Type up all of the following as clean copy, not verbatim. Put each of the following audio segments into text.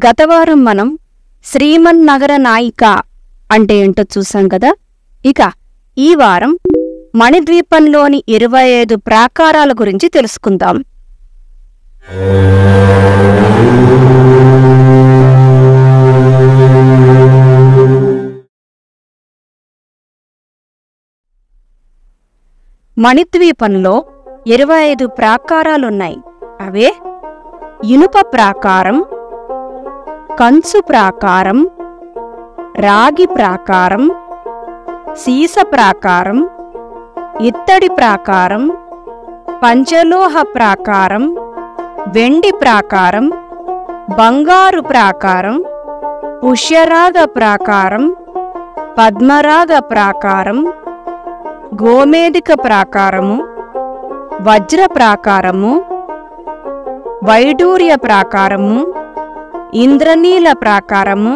గతవారం మనం శ్రీమన్నగర నాయిక అంటే ఏంటో చూసాం కదా. ఇక ఈ వారం మణిద్వీపంలోని 25 ప్రాకారాల గురించి తెలుసుకుందాం. మణిద్వీపంలో 25 ప్రాకారాలున్నాయి. అవే ఇనుప ప్రాకారం, కంచు ప్రాకారం, రాగి ప్రాకారం, సీస ప్రాకారం, ఇత్తడి ప్రాకారం, పంచలోహ ప్రాకారం, వెండి ప్రాకారం, బంగారు ప్రాకారం, పుష్యరాగ ప్రాకారం, పద్మరాగ ప్రాకారం, గోమేధిక ప్రాకారము, వజ్ర ప్రాకారము, వైడూర్య ప్రాకారము, ఇంద్రనీల ప్రాకారము,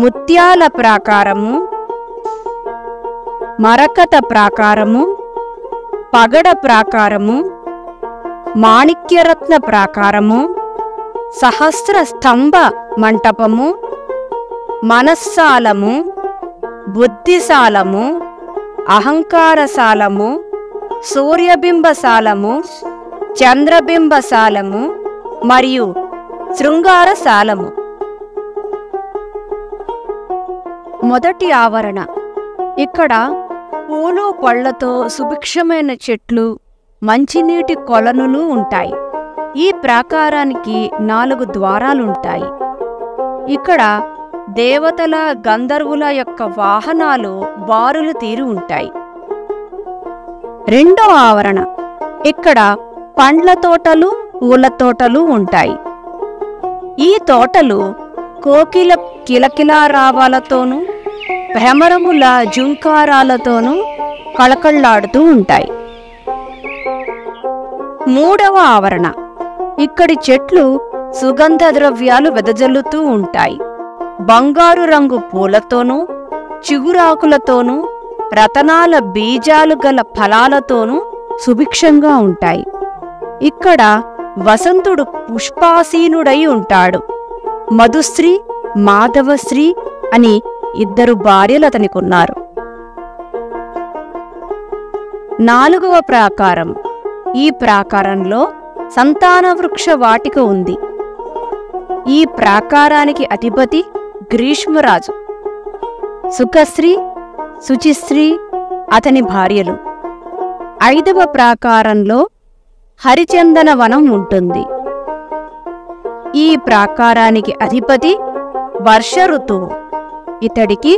ముత్యాల ప్రాకారము, మరకత ప్రాకారము, పగడ ప్రాకారము, మాణిక్యరత్న ప్రాకారము, సహస్ర స్తంభ మంటపము, మనస్సాలము, బుద్ధిశాలము, అహంకారశాలము, సూర్యబింబశాలము, చంద్రబింబశాలము మరియు శృంగారశాలము. మొదటి ఆవరణ. ఇక్కడ పూలు పళ్లతో సుభిక్షమైన చెట్లు, మంచినీటి కొలనులు ఉంటాయి. ఈ ప్రాకారానికి 4 ద్వారాలుంటాయి. ఇక్కడ దేవతల, గంధర్వుల యొక్క వాహనాలు బారులు తీరి ఉంటాయి. రెండో ఆవరణ. ఇక్కడ పండ్ల తోటలు, పూల తోటలు ఉంటాయి. ఈ తోటలు కోకిల కిలకిలారావాలతోనూ భ్రమరముల జుంకారాలతోనూ కళకళ్లాడుతూ ఉంటాయి. మూడవ ఆవరణ. ఇక్కడి చెట్లు సుగంధ ద్రవ్యాలు వెదజల్లుతూ ఉంటాయి. బంగారు రంగు పూలతోనూ, చిగురాకులతోనూ, రతనాల బీజాలు గల ఫలాలతోనూ సుభిక్షంగా ఉంటాయి. ఇక్కడ వసంతుడు పుష్పాసీనుడై ఉంటాడు. మధుశ్రీ, మాధవశ్రీ అని 2 భార్యలు అతనికున్నారు. 4వ ప్రాకారం. ఈ ప్రాకారంలో సంతాన వృక్ష వాటిక ఉంది. ఈ ప్రాకారానికి అధిపతి గ్రీష్మరాజు. సుఖశ్రీ, శుచిశ్రీ అతని భార్యలు. 5వ ప్రాకారంలో హరిచందన వనం ఉంటుంది. ఈ ప్రాకారానికి అధిపతి వర్ష ఋతువు. ఇతడికి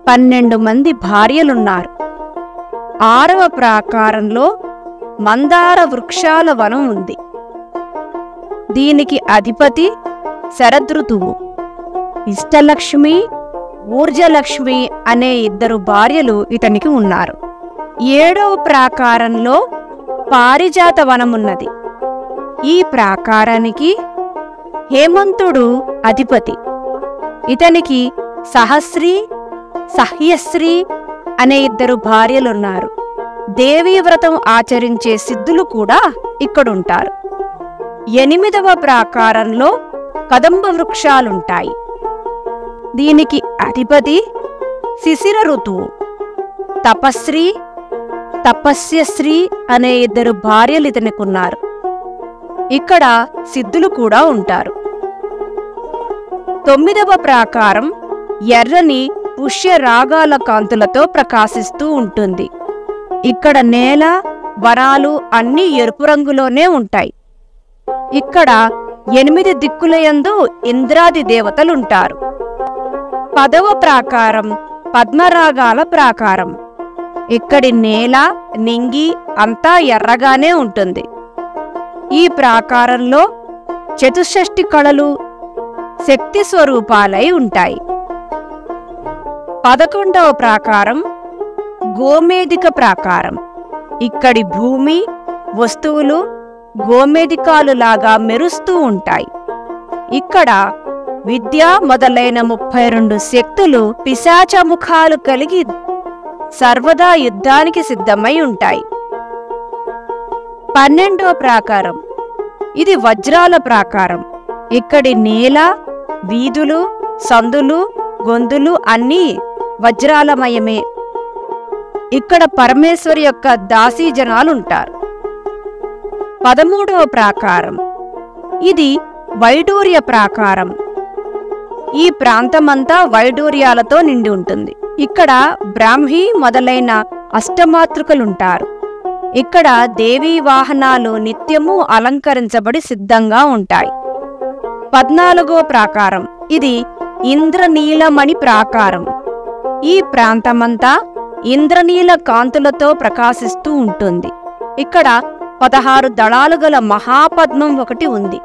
12 మంది భార్యలున్నారు. 6వ ప్రాకారంలో మందార వృక్షాల వనం ఉంది. దీనికి అధిపతి శరదృతువు. ఇష్టలక్ష్మి, ఊర్జలక్ష్మి అనే 2 భార్యలు ఇతనికి ఉన్నారు. 7వ ప్రాకారంలో పారిజాత వనమున్నది. ఈ ప్రాకారానికి హేమంతుడు అధిపతి. ఇతనికి సహస్రీ, సహ్యశ్రీ అనే 2 భార్యలున్నారు. దేవీ వ్రతం ఆచరించే సిద్ధులు కూడా ఇక్కడుంటారు. 8వ ప్రాకారంలో కదంబ వృక్షాలుంటాయి. దీనికి అధిపతి శిశిర ఋతువు. తపశ్రీ, తపస్యశ్రీ అనే 2 భార్యలు ఇతనికున్నారు. ఇక్కడ సిద్ధులు కూడా ఉంటారు. 9వ ప్రాకారం ఎర్రని పుష్య రాగాల కాంతులతో ప్రకాశిస్తూ ఉంటుంది. ఇక్కడ నేల, వనాలు అన్నీ ఎరుపు రంగులోనే ఉంటాయి. ఇక్కడ 8 దిక్కులయందు ఇంద్రాది దేవతలుంటారు. 10వ ప్రాకారం పద్మరాగాల ప్రాకారం. ఇక్కడి నేల, నింగి అంతా ఎర్రగానే ఉంటుంది. ఈ ప్రాకారంలో చతుషష్ఠి కళలు శక్తి స్వరూపాలై ఉంటాయి. 11వ ప్రాకారం గోమేధిక ప్రాకారం. ఇక్కడి భూమి, వస్తువులు గోమేధికాలులాగా మెరుస్తూ ఉంటాయి. ఇక్కడ విద్య మొదలైన 32 శక్తులు పిశాచముఖాలు కలిగి సర్వదా యుద్ధానికి సిద్ధమై ఉంటాయి. 12వ ప్రాకారం. ఇది వజ్రాల ప్రాకారం. ఇక్కడి నేల, వీధులు, సందులు, గొంతులు అన్నీ వజ్రాలమయమే. ఇక్కడ పరమేశ్వరి యొక్క దాసీజనాలుంటారు. 13వ ప్రాకారం. ఇది వైడూర్య ప్రాకారం. ఈ ప్రాంతమంతా వైడూర్యాలతో నిండి ఉంటుంది. ఇక్కడ బ్రాహ్మీ మొదలైన అష్టమాతృకలుంటారు. ఇక్కడ దేవీ వాహనాలు నిత్యము అలంకరించబడి సిద్ధంగా ఉంటాయి. 14వ ప్రాకారం. ఇది ఇంద్రనీలమణి ప్రాకారం. ఈ ప్రాంతమంతా ఇంద్రనీల కాంతులతో ప్రకాశిస్తూ ఉంటుంది. ఇక్కడ 16 దళాలు గల మహాపద్మం ఒకటి ఉంది.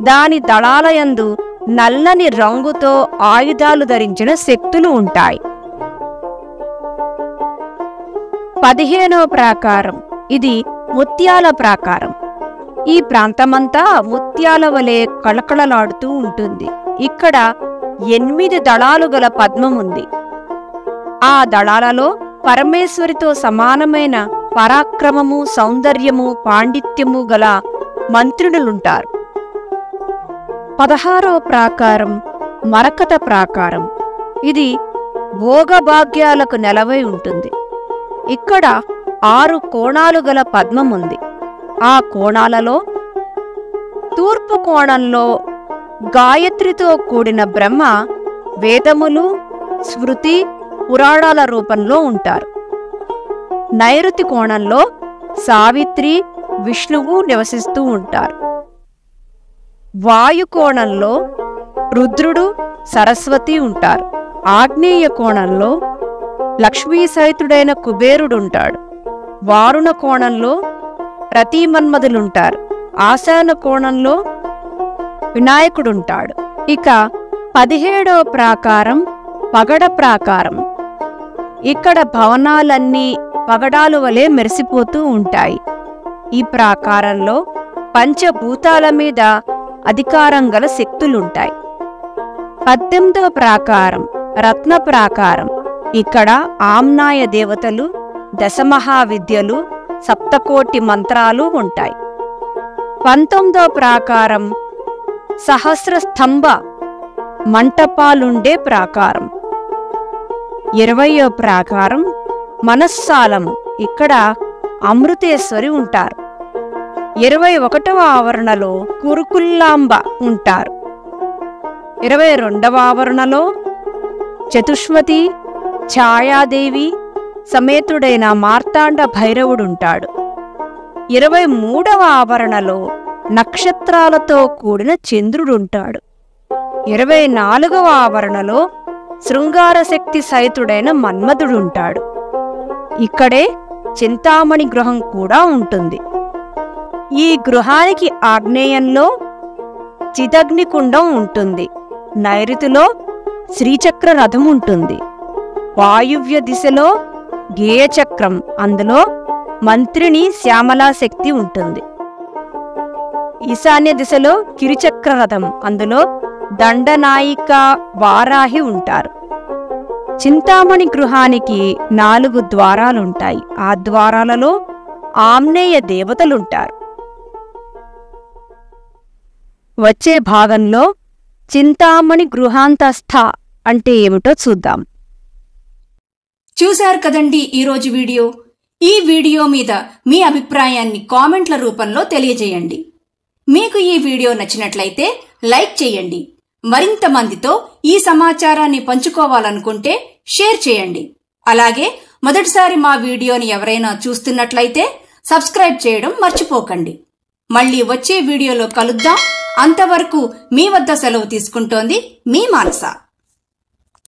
దాని దళాలయందు నల్లని రంగుతో ఆయుధాలు ధరించిన శక్తులు ఉంటాయి. 15వ ప్రాకారం. ఇది ముత్యాల ప్రాకారం. ఈ ప్రాంతమంతా ముత్యాల వలె కళకళలాడుతూ ఉంటుంది. ఇక్కడ 8 దళాలు గల పద్మం ఉంది. ఆ దళాలలో పరమేశ్వరితో సమానమైన పరాక్రమము, సౌందర్యము, పాండిత్యము గల మంత్రులుంటారు. 16వ ప్రాకారం మరకత ప్రాకారం. ఇది భోగభాగ్యాలకు నెలవై ఉంటుంది. ఇక్కడ 6 కోణాలు గల పద్మం ఉంది. ఆ కోణాలలో తూర్పు కోణంలో గాయత్రితో కూడిన బ్రహ్మ వేదములు, స్మృతి, పురాణాల రూపంలో ఉంటారు. నైరుతి కోణంలో సావిత్రి, విష్ణువు నివసిస్తూ ఉంటారు. వాయుకోణంలో రుద్రుడు, సరస్వతి ఉంటారు. ఆగ్నేయ కోణంలో లక్ష్మీ సహితుడైన కుబేరుడుంటాడు. వారుణ కోణంలో ప్రతిమన్మధులుంటారు. ఆశాన కోణంలో వినాయకుడుంటాడు. ఇక 17వ ప్రాకారం పగడ ప్రాకారం. ఇక్కడ భవనాలన్నీ పగడాలు వలె మెరిసిపోతూ ఉంటాయి. ఈ ప్రాకారంలో పంచభూతాల మీద అధికారం గల శక్తులుంటాయి. 18వ ప్రాకారం రత్న ప్రాకారం. ఇక్కడ ఆమ్నాయ దేవతలు, దశమహావిద్యలు, సప్తకోటి మంత్రాలు ఉంటాయి. 19వ ప్రాకారం సహస్రస్తంభ మంటపాలుండే ప్రాకారం. 20వ ప్రాకారం మనస్సాలము. ఇక్కడ అమృతేశ్వరి ఉంటారు. 21వ ఆవరణలో కురుకుల్లాంబ ఉంటారు. 22వ ఆవరణలో చతుష్మతి, ఛాయాదేవి సమేతుడైన మార్తాండ భైరవుడుంటాడు. 23వ ఆవరణలో నక్షత్రాలతో కూడిన చంద్రుడుంటాడు. 24వ ఆవరణలో శృంగారశక్తి సహితుడైన మన్మధుడుంటాడు. ఇక్కడే చింతామణి గృహం కూడా ఉంటుంది. ఈ గృహానికి ఆగ్నేయంలో చిదగ్నికుండం ఉంటుంది. నైరుతిలో శ్రీచక్ర రథం ఉంటుంది. వాయువ్య దిశలో గేయచక్రం, అందులో మంత్రిని శ్యామలాశక్తి ఉంటుంది. ఈశాన్య దిశలో కిరిచక్ర రథం, అందులో దండనాయిక వారాహి ఉంటారు. చింతామణి గృహానికి 4 ద్వారాలుంటాయి. ఆ ద్వారాలలో ఆమ్నేయ దేవతలుంటారు. వచ్చే భాగంలో చింతామణి గృహాంతస్థ అంటే ఏమిటో చూద్దాం. చూశారు కదండి ఈరోజు వీడియో. ఈ వీడియో మీద మీ అభిప్రాయాన్ని కామెంట్ల రూపంలో తెలియజేయండి. మీకు ఈ వీడియో నచ్చినట్లయితే లైక్ చేయండి. మరింత మందితో ఈ సమాచారాన్ని పంచుకోవాలనుకుంటే షేర్ చేయండి. అలాగే మొదటిసారి మా వీడియోని ఎవరైనా చూస్తున్నట్లయితే సబ్స్క్రైబ్ చేయడం మర్చిపోకండి. మళ్ళీ వచ్చే వీడియోలో కలుద్దాం. అంతవరకు మీ వద్ద సెలవు తీసుకుంటోంది మీ మానస.